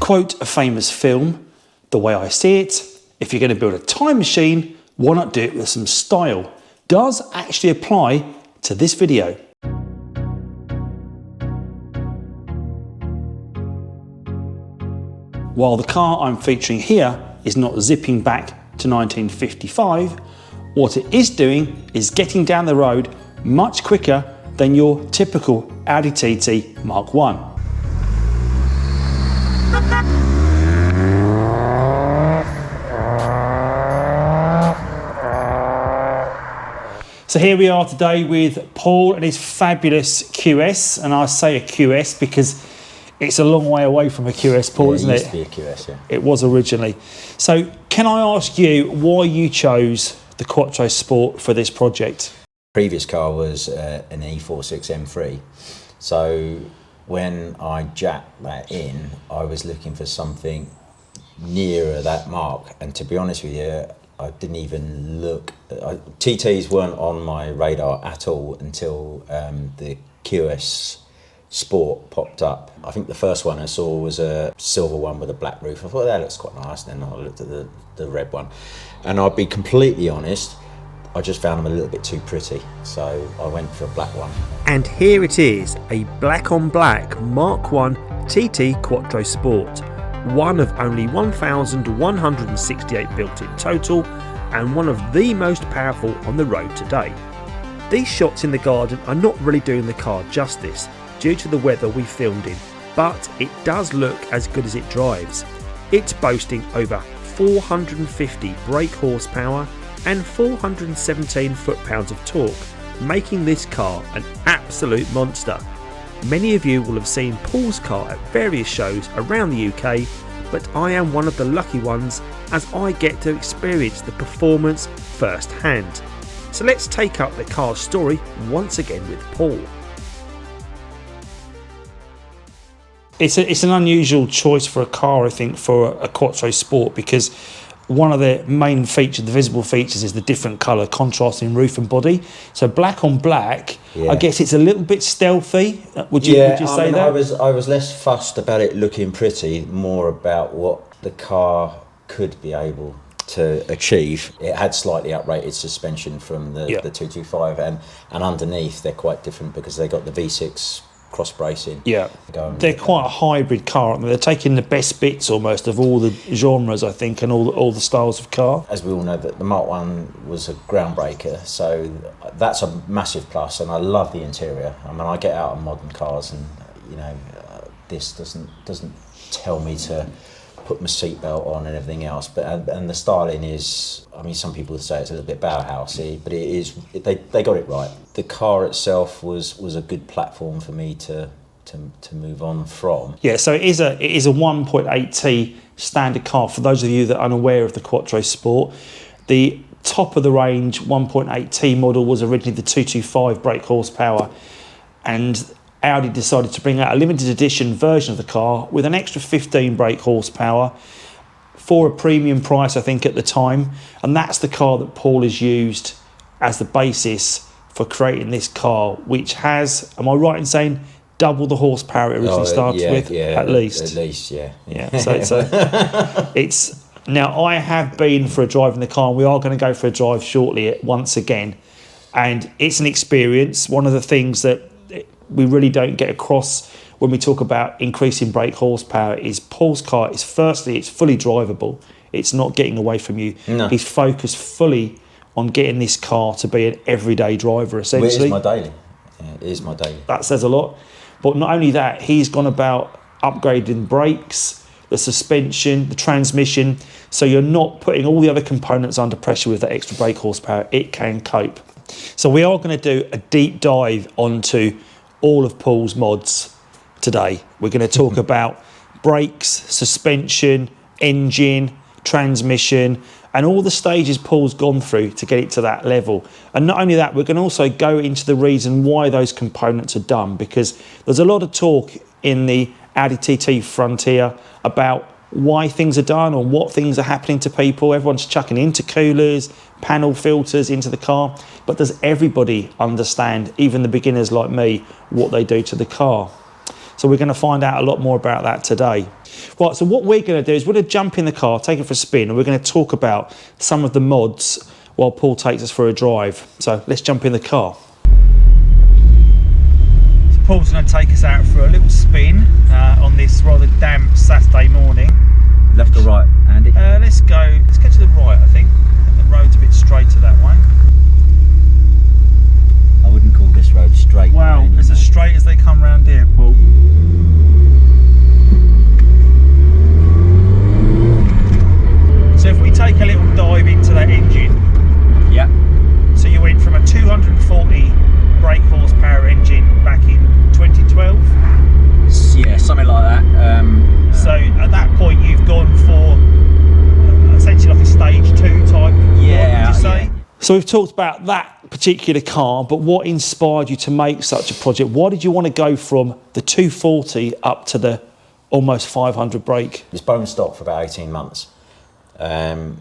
quote a famous film, the way I see it, if you're going to build a time machine, why not do it with some style? Does actually apply to this video. While the car I'm featuring here is not zipping back to 1955, what it is doing is getting down the road much quicker than your typical Audi TT Mark 1. So here we are today with Paul and his fabulous QS, and I say a QS because it's a long way away from a QS, Paul, isn't it? It used to be a QS, yeah. It was originally. So can I ask you why you chose the Quattro Sport for this project? Previous car was an E46 M3. So when I jacked that in, I was looking for something nearer that mark. And to be honest with you, I didn't even look. TTs weren't on my radar at all until the QS Sport popped up. I think the first one I saw was a silver one with a black roof. I thought that looks quite nice. Then I looked at the red one, and I'll be completely honest, I just found them a little bit too pretty, so I went for a black one. And here it is, a black on black Mark 1 TT Quattro Sport, one of only 1,168 built in total, and one of the most powerful on the road today. These shots in the garden are not really doing the car justice due to the weather we filmed in, but it does look as good as it drives. It's boasting over 450 brake horsepower and 417 foot-pounds of torque, making this car an absolute monster. Many of you will have seen Paul's car at various shows around the UK, but I am one of the lucky ones as I get to experience the performance firsthand. So let's take up the car's story once again with Paul. It's an unusual choice for a car, I think, for a Quattro Sport, because one of the main features, the visible features, is the different colour contrasting roof and body. So black on black, yeah. I guess it's a little bit stealthy. Would you say that? I was less fussed about it looking pretty, more about what the car could be able to achieve. It had slightly uprated suspension from the 225, and underneath they're quite different because they got the V6 cross bracing. Yeah, they're quite a hybrid car, aren't they? They're taking the best bits almost of all the genres, I think, and all the styles of car. As we all know, that the Mark 1 was a groundbreaker, so that's a massive plus, and I love the interior. I mean, I get out of modern cars, and this doesn't tell me to put my seatbelt on and everything else, but and the styling is, I mean, some people would say it's a little bit Bauhausy, but it is. They got it right. The car itself was a good platform for me to move on from. Yeah, so it is a 1.8T standard car. For those of you that are unaware of the Quattro Sport, the top of the range 1.8T model was originally the 225 brake horsepower, and Audi decided to bring out a limited edition version of the car with an extra 15 brake horsepower for a premium price, I think, at the time. And that's the car that Paul has used as the basis for creating this car, which has, am I right in saying, double the horsepower it originally started with? Yeah, at least. At least, yeah. Yeah, so it's now, I have been for a drive in the car, and we are going to go for a drive shortly once again. And it's an experience. One of the things that we really don't get across when we talk about increasing brake horsepower is Paul's car is, firstly, it's fully drivable. It's not getting away from you. No. He's focused fully on getting this car to be an everyday driver, essentially. Well, it is my daily. Yeah, it is my daily. That says a lot. But not only that, he's gone about upgrading brakes, the suspension, the transmission, so you're not putting all the other components under pressure with that extra brake horsepower. It can cope. So we are going to do a deep dive onto all of Paul's mods today. We're going to talk about brakes, suspension, engine, transmission, and all the stages Paul's gone through to get it to that level. And not only that, we're going to also go into the reason why those components are done, because there's a lot of talk in the Audi TT frontier about why things are done or what things are happening to people. Everyone's chucking intercoolers, panel filters into the car, but does everybody understand, even the beginners like me, what they do to the car? So we're going to find out a lot more about that today. Right, so what we're going to do is we're going to jump in the car, take it for a spin, and we're going to talk about some of the mods while Paul takes us for a drive. So let's jump in the car. So Paul's going to take us out for a little spin on this rather damp Saturday morning. Left or right, Andy? Let's go to the right, I think. The road's a bit straighter that way. I wouldn't call this road straight. Wow, it's as straight as they come round here, Paul. So if we take a little dive into that engine. Yeah. So you went from a 240 brake horsepower engine back in 2012? Yeah, something like that. So at that point you've gone for essentially like a stage 2 type, yeah, would you say? Yeah. So we've talked about that particular car, but what inspired you to make such a project? Why did you want to go from the 240 up to the almost 500 brake? It was bone stock for about 18 months. I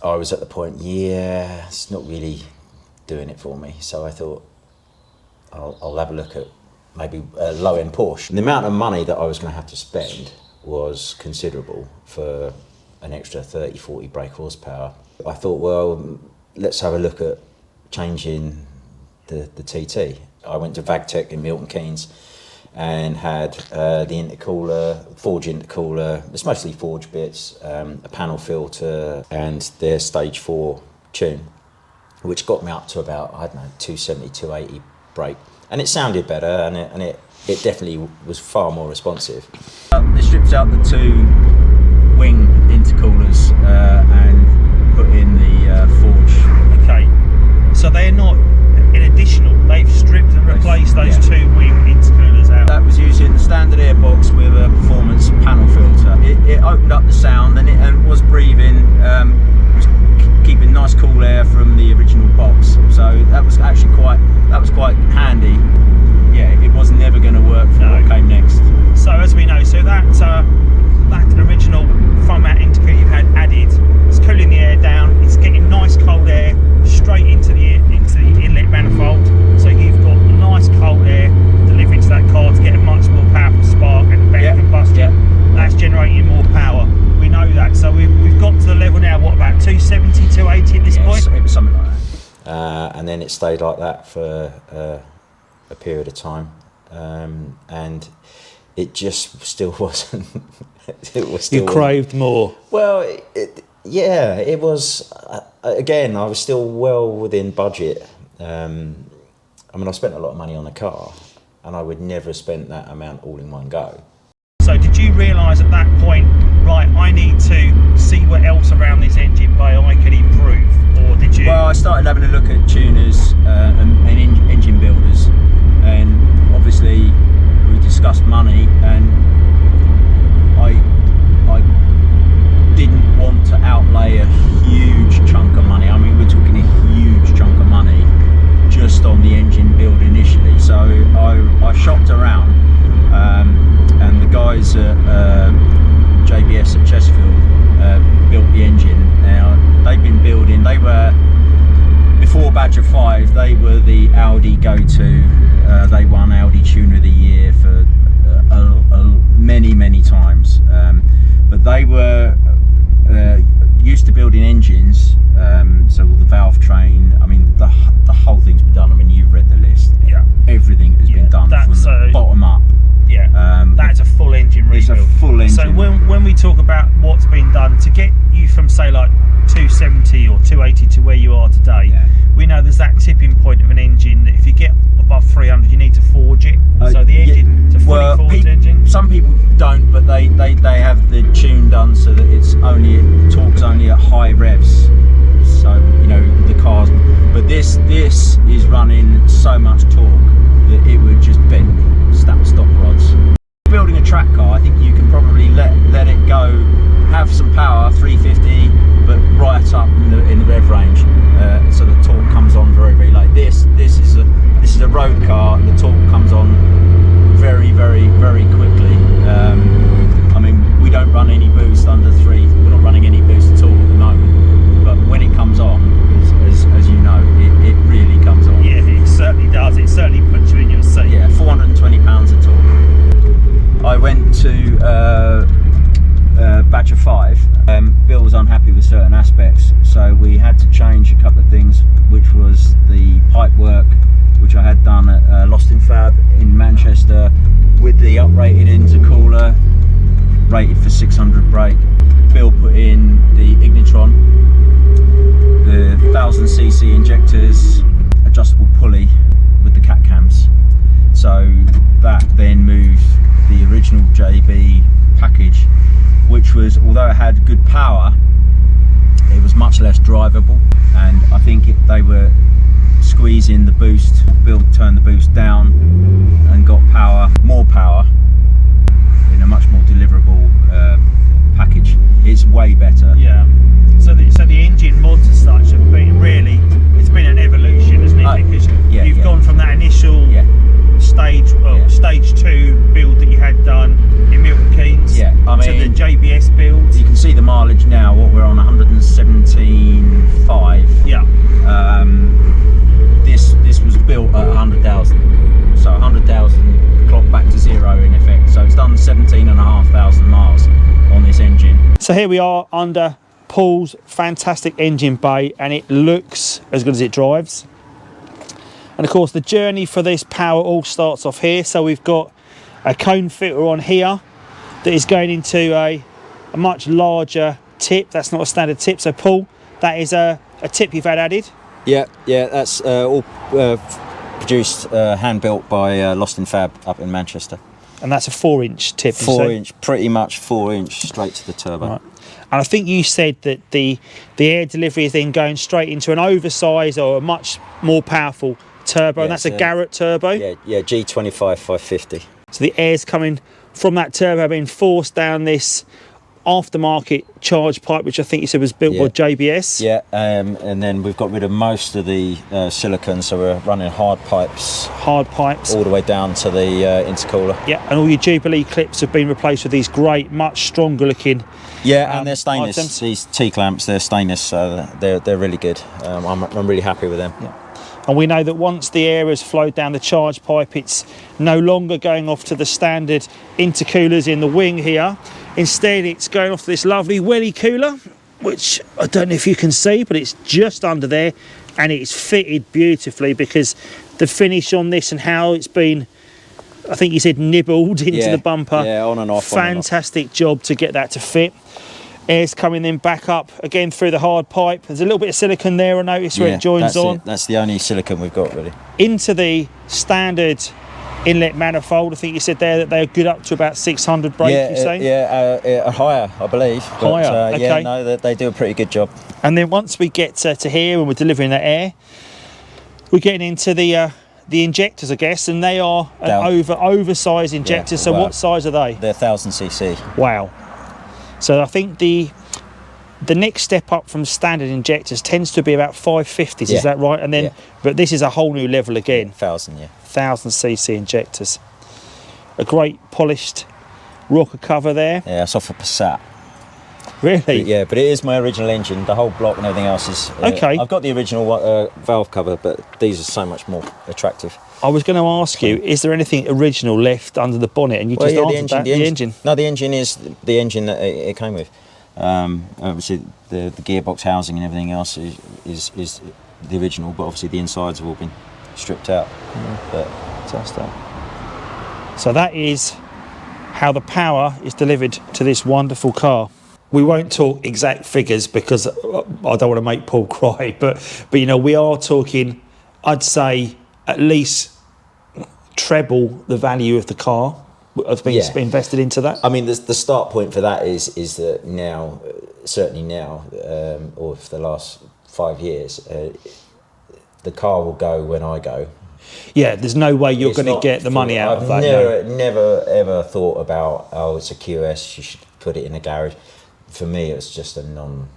was at the point, it's not really doing it for me. So I thought I'll have a look at maybe a low-end Porsche. And the amount of money that I was going to have to spend was considerable for an extra 30, 40 brake horsepower. I thought, well, let's have a look at changing the TT. I went to VagTech in Milton Keynes and had the intercooler, Forge intercooler. It's mostly Forge bits, a panel filter, and their stage 4 tune, which got me up to about, I don't know, 270, 280 brake. And it sounded better, and it definitely was far more responsive. They stripped out the 2 wing intercoolers and put in the Forge. Okay, so they're not in additional, they've stripped and replaced those 2 wing intercoolers out. That was using the standard airbox with a performance panel filter. It opened up the sound and was breathing, was keeping nice cool air from the original box. So that was actually quite handy. Yeah, it was never going to work for what came next. So as we know, so that original front mount intercooler you've had added, it's cooling the air down, it's getting nice cold air straight into the inlet manifold. So you've got nice cold air delivering to that car to get a much more powerful spark and better combustion. Yeah. That's generating more power. We know that. So we've got to the level now, what, about 270, 280 at this point? It was something like that. And then it stayed like that for a period of time. And it just still wasn't. It was still. You craved more. Well, it was. Again, I was still well within budget. I mean, I spent a lot of money on the car, and I would never have spent that amount all in one go. So, did you realise at that point, right? I need to see what else around this engine bay I could improve, or did you? Well, I started having a look at tuners and engine builders, and obviously we discussed money, and I didn't want to outlay a huge chunk of money. I mean, we're talking a huge chunk of money just on the engine build initially. So I shopped around, and the guys at JBS at Chesterfield built the engine. Now they've been building. They were before Badger 5. They were the Audi go-to. They won Audi Tuner of the Year for many times. But they were used to building engines, so all the valve train. I mean, the whole thing's been done. I mean, you've read the list. Yeah. Everything has been done from the bottom up. Yeah. That's a full engine rebuild. It's a full engine. So when we talk about what's been done to get you from, say, like 270 or 280 to where you are today, we know there's that tipping point of an engine that if you get above 300, you need to forge it. So the engine, it's a fully forged engine. Some people don't, but they have the tune done so that it's only torque's only at high revs. So you know the cars, but this is running so much torque that it would just bend stop rods. Building a track car, I think you can probably let it go, have some power, 350, but right up in the rev range, so the torque comes on very light. This is a road car, and the torque comes on very quickly. I mean, we don't run any boost under 3. We're not running any boost at all at the moment. But when it comes on, as you know, it really comes on. Yeah, it certainly does. It certainly puts you in your seat. Yeah, 420 pounds of torque. rated for 600 brake. Bill put in the Ignitron, the 1000cc injectors, adjustable pulley with the cat cams. So that then moved the original JB package, which was, although it had good power, it was much less drivable, and I think they were squeezing the boost. Bill turned the boost down and got more power in a much more deliverable package. It's way better. Yeah. So the engine mods as such have been really, it's been an evolution, hasn't it? Because you've gone from that initial stage 2 build that you had done in Milton Keynes I mean, to the JBS build. You can see the mileage now. What we're on 117.5. Yeah. This was built at 100,000, so 100,000 clocked back to zero in effect. So it's done 17,500 miles on this engine. So here we are under Paul's fantastic engine bay, and it looks as good as it drives. And of course the journey for this power all starts off here. So we've got a cone filter on here that is going into a much larger tip. That's not a standard tip. So Paul, that is a tip you've had added. Yeah, that's all produced, hand built by Lost in Fab up in Manchester. And that's a 4-inch tip. 4-inch, pretty much 4-inch straight to the turbo. Right. And I think you said that the air delivery is then going straight into an oversized or a much more powerful turbo, and that's a Garrett turbo. Yeah, G25 550. So the air's coming from that turbo being forced down this aftermarket charge pipe, which I think you said was built by JBS. Yeah, and then we've got rid of most of the silicone, so we're running hard pipes all the way down to the intercooler. Yeah, and all your Jubilee clips have been replaced with these great, much stronger looking and they're stainless items. These T-clamps, they're stainless, so they're really good. I'm really happy with them. Yeah. And we know that once the air has flowed down the charge pipe, it's no longer going off to the standard intercoolers in the wing here. Instead, it's going off to this lovely welly cooler, which I don't know if you can see, but it's just under there, and it's fitted beautifully because the finish on this and how it's been, I think you said, nibbled into the bumper. Yeah, on and off. Fantastic job to get that to fit. Air's coming then back up again through the hard pipe. There's a little bit of silicone there, I noticed, where it joins on. That's the only silicone we've got, really. Into the standard inlet manifold. I think you said there that they're good up to about 600 brake, you're saying? Higher, I believe. Higher, okay. Yeah, no, they do a pretty good job. And then once we get to here and we're delivering that air, we're getting into the injectors, I guess, and they are an oversized injectors. So what size are they? They're 1000cc. Wow. So I think the next step up from standard injectors tends to be about 550s, is that right? And then, but this is a whole new level again. 1000cc injectors. A great polished rocker cover there. Yeah, it's off a Passat. Really? But it is my original engine. The whole block and everything else is. Okay. I've got the original valve cover, but these are so much more attractive. I was going to ask you, is there anything original left under the bonnet? And you just answered that. The engine. No, the engine is the engine that it came with. Obviously, the gearbox housing and everything else is the original, but obviously the insides have all been stripped out. But fantastic. So that is how the power is delivered to this wonderful car. We won't talk exact figures because I don't want to make Paul cry, but you know, we are talking, I'd say, at least treble the value of the car has been invested into that. I mean, the start point for that is that now, certainly now, or for the last 5 years, the car will go when I go. Yeah, there's no way you're going to get the money out of that. I've never ever thought about, it's a QS, you should put it in a garage. For me, it's just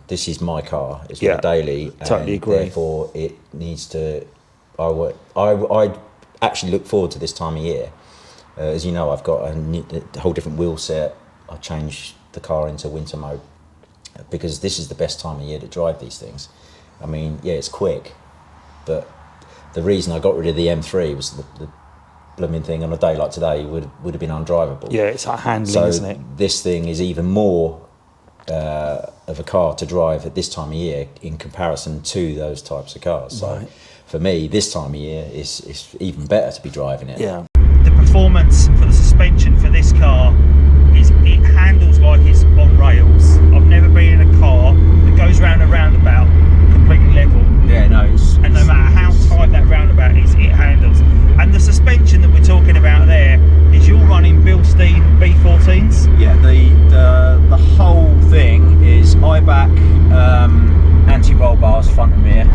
this is my car, it's my daily. Totally agree. Therefore, it needs to, I actually look forward to this time of year. As you know, I've got a whole different wheel set. I changed the car into winter mode because this is the best time of year to drive these things. I mean, it's quick, but the reason I got rid of the M3 was the blooming thing on a day like today would have been undrivable. Yeah, it's like handling, isn't it? This thing is even more of a car to drive at this time of year in comparison to those types of cars. So for me, this time of year is even better to be driving it. Yeah. The performance for the suspension for this car is it handles like it's on rails. I've never been in a car that goes round a roundabout completely level. Yeah, no, and no matter how tight that roundabout is, it handles. And the suspension that we're talking about there is you're running Bilstein B14s. Yeah, the whole thing is IBAC anti-roll bars front and rear.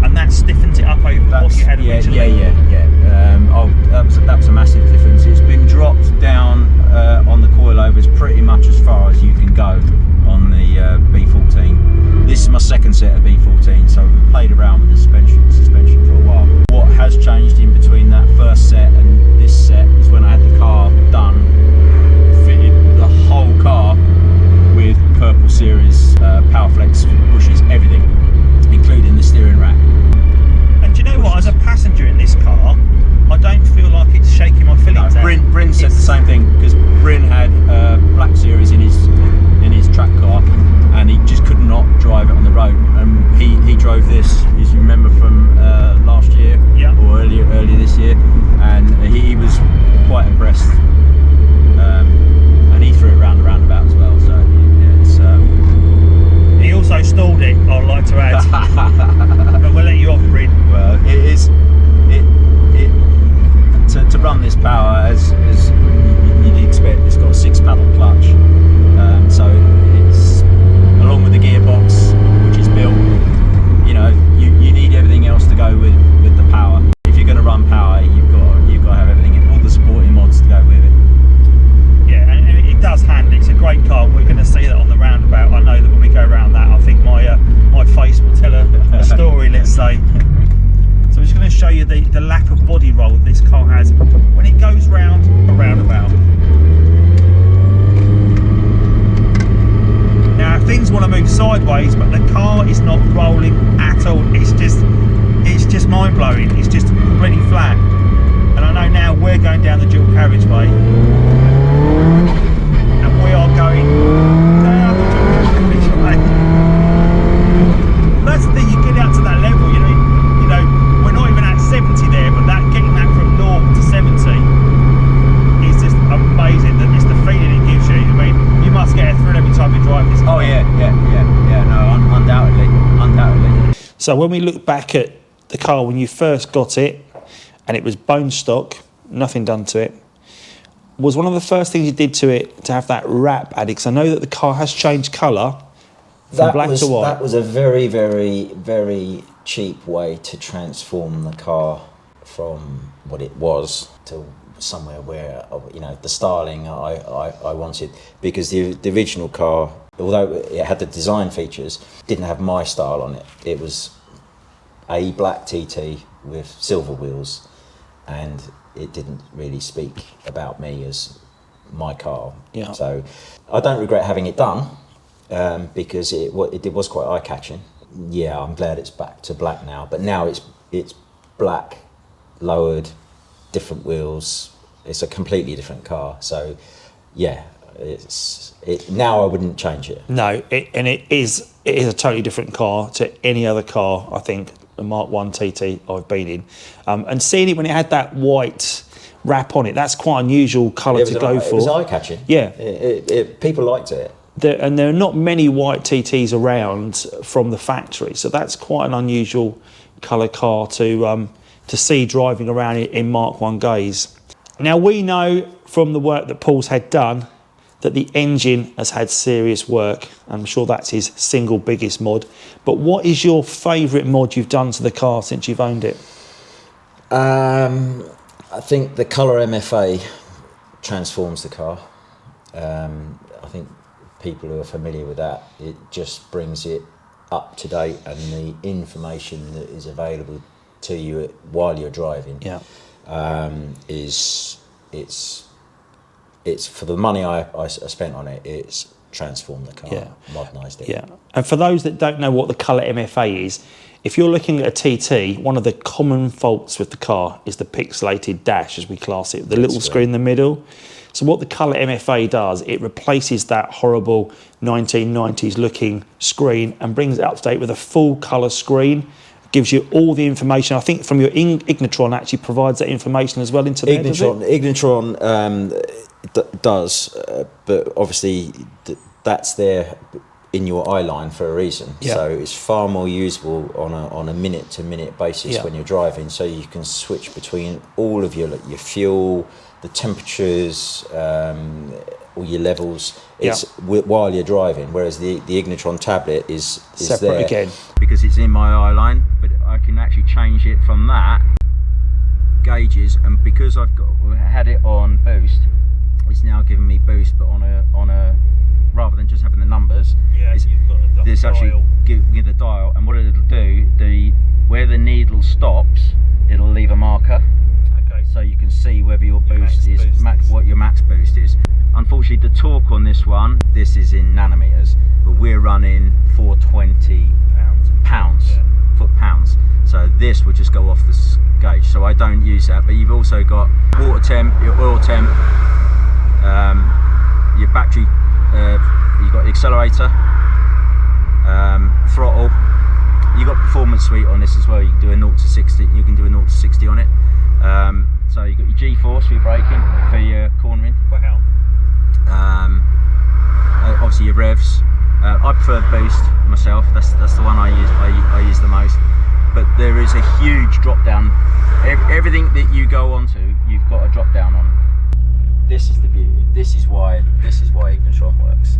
And that stiffens it up over what you had originally. Yeah. That was a massive difference. It's been dropped down on the coilovers pretty much as far as you can go on the B14. This is my second set of B14, so we've played around with the suspension for a while. What has changed in between that first set and this set is when I had the car done, fitted the whole car with Purple Series Powerflex bushes, everything, including the steering rack. And do you know what? As a passenger in this car, I don't feel like it's shaking my feelings out. Bryn said the same thing, because Bryn had Black Series in his track car, and he just could not drive it on the road. And he drove this, as you remember, from last year, or earlier this year, and he was quite impressed. And he threw it round the roundabout as well. So he also stalled it, I'd like to add. But we'll let you off, Bryn. Well, to run this power as you'd expect, it's got a 6-paddle clutch, so it's, along with the gearbox which is built, you know, you need everything else to go with the power. If you're going to run power, you've got to have everything, all the supporting mods to go with it. Yeah, and it does handle. It's a great car. We're going to see that on the roundabout. I know that when we go around that, I think my face will tell a story, let's say. So I'm just going to show you the lack of body roll that this car has when it goes round a roundabout. Now things want to move sideways, but the car is not rolling at all. It's just mind-blowing. It's just completely flat. And I know now we're going down the dual carriageway, and we are going down the dual carriageway. That's the thing, you get out to that level, you know, we're not even at 70 there, but getting that from 0 to 70 is just amazing. That it's the feeling it gives you. I mean, you must get a thrill every time you drive this car. Oh yeah, no, undoubtedly. So when we look back at the car when you first got it, and it was bone stock, nothing done to it, was one of the first things you did to it to have that wrap added? Because I know that the car has changed colour from black to white. That was a very, very, very cheap way to transform the car from what it was to somewhere where, you know, the styling I wanted. Because the original car, although it had the design features, didn't have my style on it. It was a black TT with silver wheels, and it didn't really speak about me as my car. Yeah. So I don't regret having it done, because it was quite eye-catching. Yeah, I'm glad it's back to black now, but now it's black, lowered, different wheels. It's a completely different car. So yeah, now I wouldn't change it. No, it is a totally different car to any other car, I think, the Mark 1 TT I've been in. And seeing it when it had that white wrap on it, that's quite an unusual colour to go for. It was eye-catching. Yeah. People liked it. And there are not many white TTs around from the factory, so that's quite an unusual colour car to see driving around in Mark 1 gaze. Now we know from the work that Paul's had done that the engine has had serious work. I'm sure that's his single biggest mod. But what is your favourite mod you've done to the car since you've owned it? I think the colour MFA transforms the car. I think people who are familiar with that, it just brings it up to date, and the information that is available to you while you're driving, it's for the money I spent on it, it's transformed the car, modernised it. Yeah, and for those that don't know what the colour MFA is, if you're looking at a TT, one of the common faults with the car is the pixelated dash, as we class it, the little screen in the middle. So what the colour MFA does, it replaces that horrible 1990s looking screen and brings it up to date with a full colour screen. Gives you all the information. I think from your Ignitron actually provides that information as well into there, Ignitron, does, but obviously that's there in your eye line for a reason. Yeah. So it's far more usable on a minute to minute basis when you're driving. So you can switch between all of your fuel, the temperatures, all your levels. It's while you're driving. Whereas the Ignitron tablet is separate there again, because it's in my eye line, but I can actually change it from that gauges, and because I've had it on boost, it's now giving me boost, but on a rather than just having the numbers, you've got this actually give the dial, and what it'll do, where the needle stops, it'll leave a marker. Okay. So you can see whether your boost is what your max boost is. Unfortunately, the torque on this one, this is in nanometers, but we're running 420 pounds, foot-pounds. So this would just go off the gauge. So I don't use that. But you've also got water temp, your oil temp, your battery. You've got the accelerator, throttle. You've got performance suite on this as well. You can do a 0 to 60. You can do a 0 to 60 on it. So you've got your G-force for your braking, for your cornering. Wow. Obviously your revs. I prefer the boost myself. That's the one I use the most. But there is a huge drop down. Everything that you go onto, you've got a drop down on. This is the beauty. This is why Ignitron works.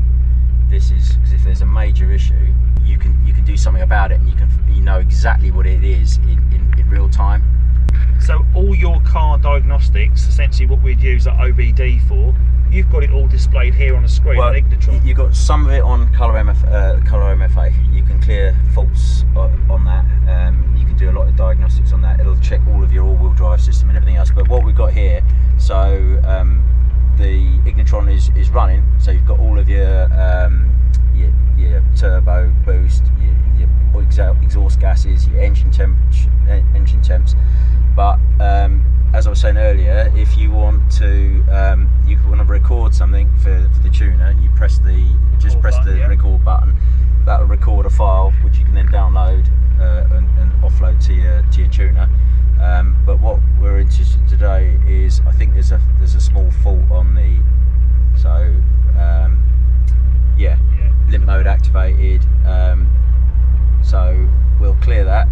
This is because if there's a major issue, you can do something about it, and you know exactly what it is in real time. So all your car diagnostics, essentially what we'd use that OBD for, you've got it all displayed here on the screen on Ignitron. You've got some of it on Colour MFA. You can clear faults on that. You can do a lot of diagnostics on that. It'll check all of your all-wheel drive system and everything else. But what we've got here, so the Ignitron is running. So you've got all of your turbo, boost, your exhaust gases, your engine temps. But as I was saying earlier, if you want to record something for the tuner, you press the record button. That'll record a file which you can then download and offload to your tuner. But what we're interested today is, I think there's a small fault on the limp mode activated. So we'll clear that.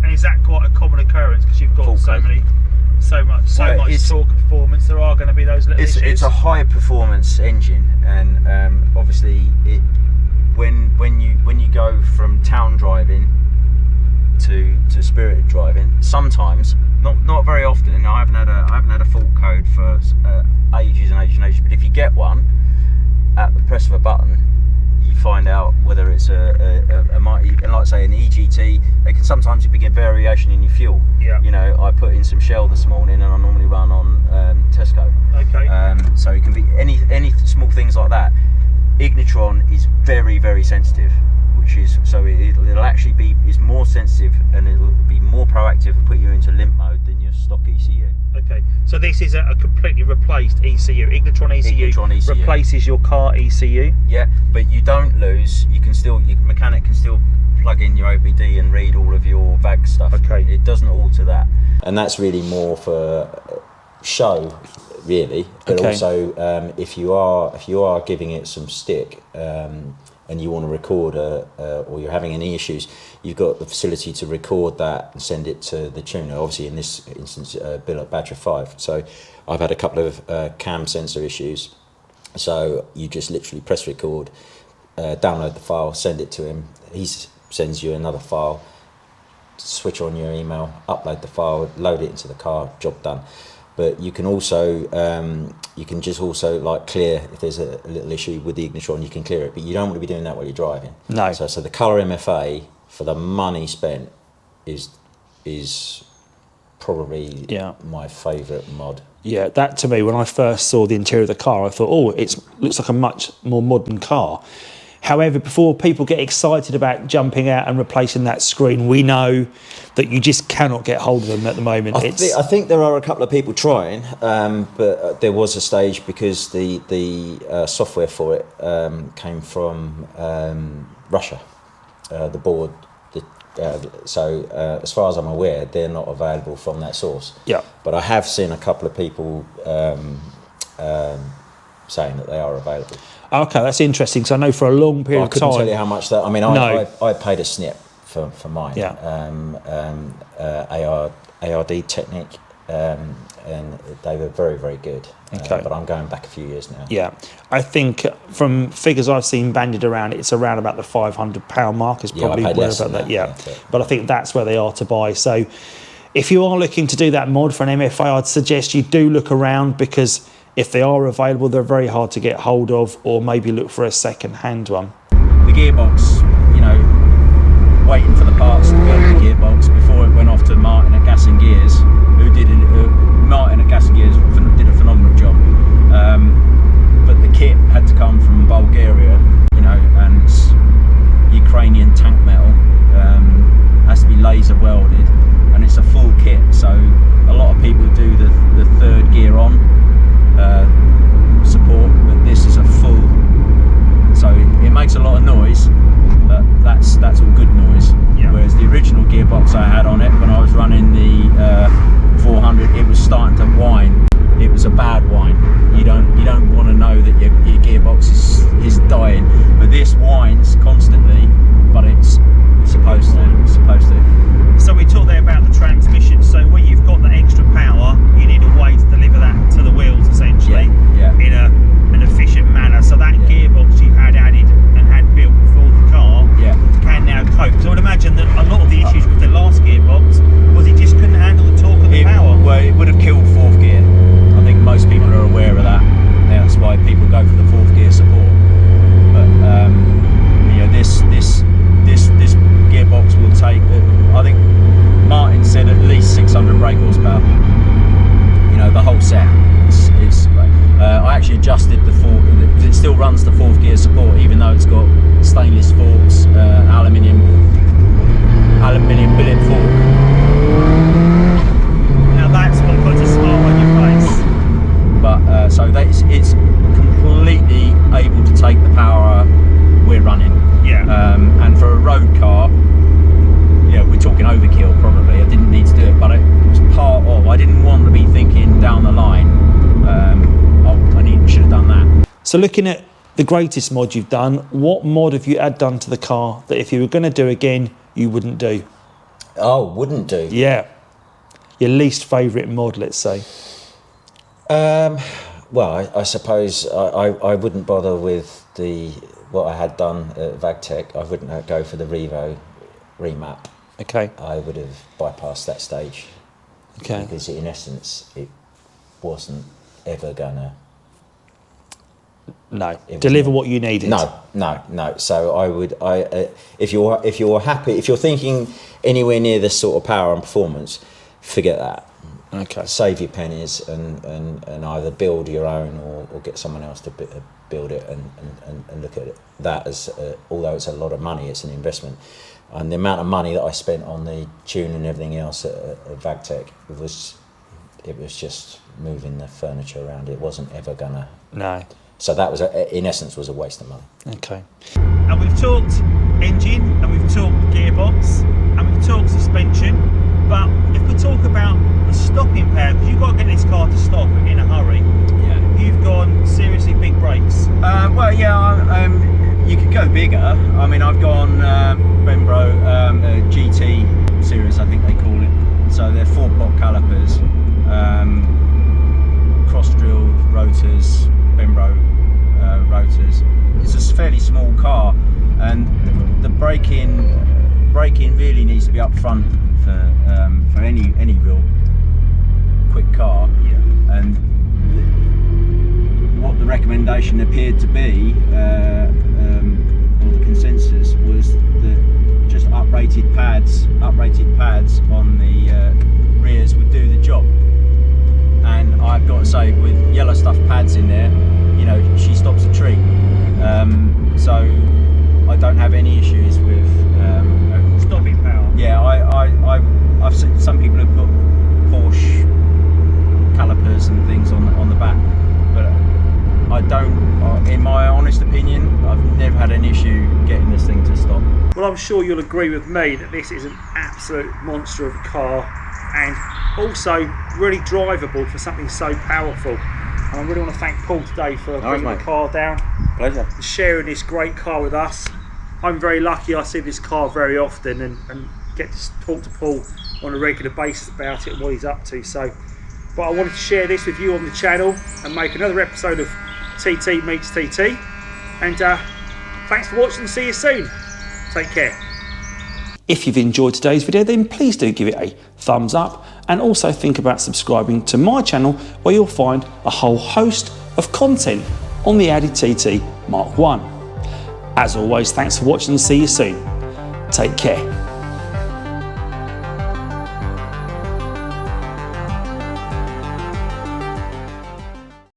And is that quite a common occurrence because you've got so much torque performance? There are going to be those little issues. It's a high performance engine, and obviously when you go from town driving to spirited driving, sometimes not very often. I haven't had a fault code for ages and ages. But if you get one at the press of a button, you find out whether it's a mighty, and like I say, an EGT. They can sometimes be a variation in your fuel. Yeah. You know, I put in some Shell this morning, and I normally run on Tesco. Okay. So it can be any small things like that. Ignitron is very, very sensitive, which is so it'll actually be more sensitive, and it'll be more proactive and put you into limp mode than your stock ECU. Okay, so this is a completely replaced ECU. Ignitron ECU replaces your car ECU. Yeah, but you don't lose. Your mechanic can still plug in your OBD and read all of your VAG stuff. Okay, it doesn't alter that, and that's really more for show, really. But also, if you are giving it some stick, and you want to record or you're having any issues, you've got the facility to record that and send it to the tuner. Obviously, in this instance, Bill at Badger 5. So I've had a couple of cam sensor issues. So you just literally press record, download the file, send it to him. He sends you another file, switch on your email, upload the file, load it into the car, job done. But you can also, like clear, if there's a little issue with the Ignitron, you can clear it. But you don't want to be doing that while you're driving. No. So the Colour MFA, for the money spent, is probably my favourite mod. Yeah, that to me, when I first saw the interior of the car, I thought, it looks like a much more modern car. However, before people get excited about jumping out and replacing that screen, we know that you just cannot get hold of them at the moment. I think there are a couple of people trying, but there was a stage because the software for it came from Russia. The board, the As far as I'm aware, they're not available from that source. Yeah. But I have seen a couple of people saying that they are available. Okay, that's interesting. So I know for a long period of time. I couldn't tell you how much that. I mean, I paid a snip for mine. Yeah. ARD Technique, and they were very, very good. Okay. But I'm going back a few years now. Yeah, I think from figures I've seen bandied around, it's around about the £500 mark is probably I paid where less about than that. Yeah, yeah. but I think that's where they are to buy. So if you are looking to do that mod for an MFA, I'd suggest you do look around, because if they are available, they're very hard to get hold of, or maybe look for a second-hand one. The gearbox, you know, waiting for the parts to build the gearbox before it went off to Martin at Gas and Gears, who did Martin at Gas and Gears did a phenomenal job. But the kit had to come from Bulgaria, you know, and it's Ukrainian tank metal, has to be laser welded, and it's a full kit. So a lot of people do the third gear on support, but this is a full. So it makes a lot of noise, but that's all good noise. Yeah. Whereas the original gearbox I had on it when I was running the 400, it was starting to whine. It was a bad whine. You don't want to know that your gearbox is dying. But this whines constantly, but it's supposed to. So we talked there about the transmission. So when you've got the extra power, you need a way to deliver that to the wheels, essentially, in an efficient manner. So that gearbox you had added and had built for the car can now cope. So I would imagine that a lot of the issues with the last gearbox was it just couldn't handle the torque of the power. Well, it would have killed fourth gear. I think most people are aware of that. That's why people go for the fourth gear support. But you know, this gearbox will take. I think Martin said at least 600 brake horsepower. You know, the whole set. I actually adjusted the fork because it still runs the fourth gear support, even though it's got stainless forks, aluminium billet fork. Now that's what puts a smile on your face. But so it's completely able to take the power we're running. Yeah. And for a road car, yeah, we're talking overkill probably. I didn't need to do it, but it was part of. I didn't want to be thinking down the line. Should have done that. So looking at the greatest mod you've done, what mod have you had done to the car that if you were going to do again, you wouldn't do? Oh, wouldn't do? Yeah. Your least favourite mod, let's say. Well, I suppose I wouldn't bother with what I had done at VagTech. I wouldn't go for the Revo remap. Okay. I would have bypassed that stage. Okay. Because in essence, it wasn't ever gonna. No. Deliver what you needed. No. So if you're happy, if you're thinking anywhere near this sort of power and performance, forget that. Okay. Save your pennies and either build your own or get someone else to build it and look at it. That as although it's a lot of money, it's an investment. And the amount of money that I spent on the tune and everything else at VagTech, it was just moving the furniture around. It wasn't ever gonna. No. So that was, in essence, was a waste of money. Okay. And we've talked engine, and we've talked gearbox, and we've talked suspension. But if we talk about the stopping power, because you've got to get this car to stop in a hurry. Yeah. You've gone seriously big brakes. Well, yeah. You could go bigger. I mean, I've gone Brembo GT series, I think they call it. So they're 4-pot calipers, cross-drilled rotors, Brembo rotors. It's a fairly small car, and the braking really needs to be up front for any real quick car. Yeah. And what the recommendation appeared to be, or the consensus was that just uprated pads on the rears would do the job. And I've got to say, with yellow stuff pads in there, you know, she stops a tree. So I don't have any issues with Stopping power. Yeah, I've seen some people have put Porsche calipers and things on the back, but I don't. In my honest opinion, I've never had an issue getting this thing to stop. Well, I'm sure you'll agree with me that this is an absolute monster of a car, and also really drivable for something so powerful. And I really want to thank Paul today for bringing the car down. Pleasure. And sharing this great car with us. I'm very lucky, I see this car very often and get to talk to Paul on a regular basis about it and what he's up to. So, but I wanted to share this with you on the channel and make another episode of TT Meets TT. And thanks for watching, see you soon. Take care. If you've enjoyed today's video, then please do give it a thumbs up, and also think about subscribing to my channel, where you'll find a whole host of content on the Audi TT Mark 1. As always, thanks for watching and see you soon. Take care.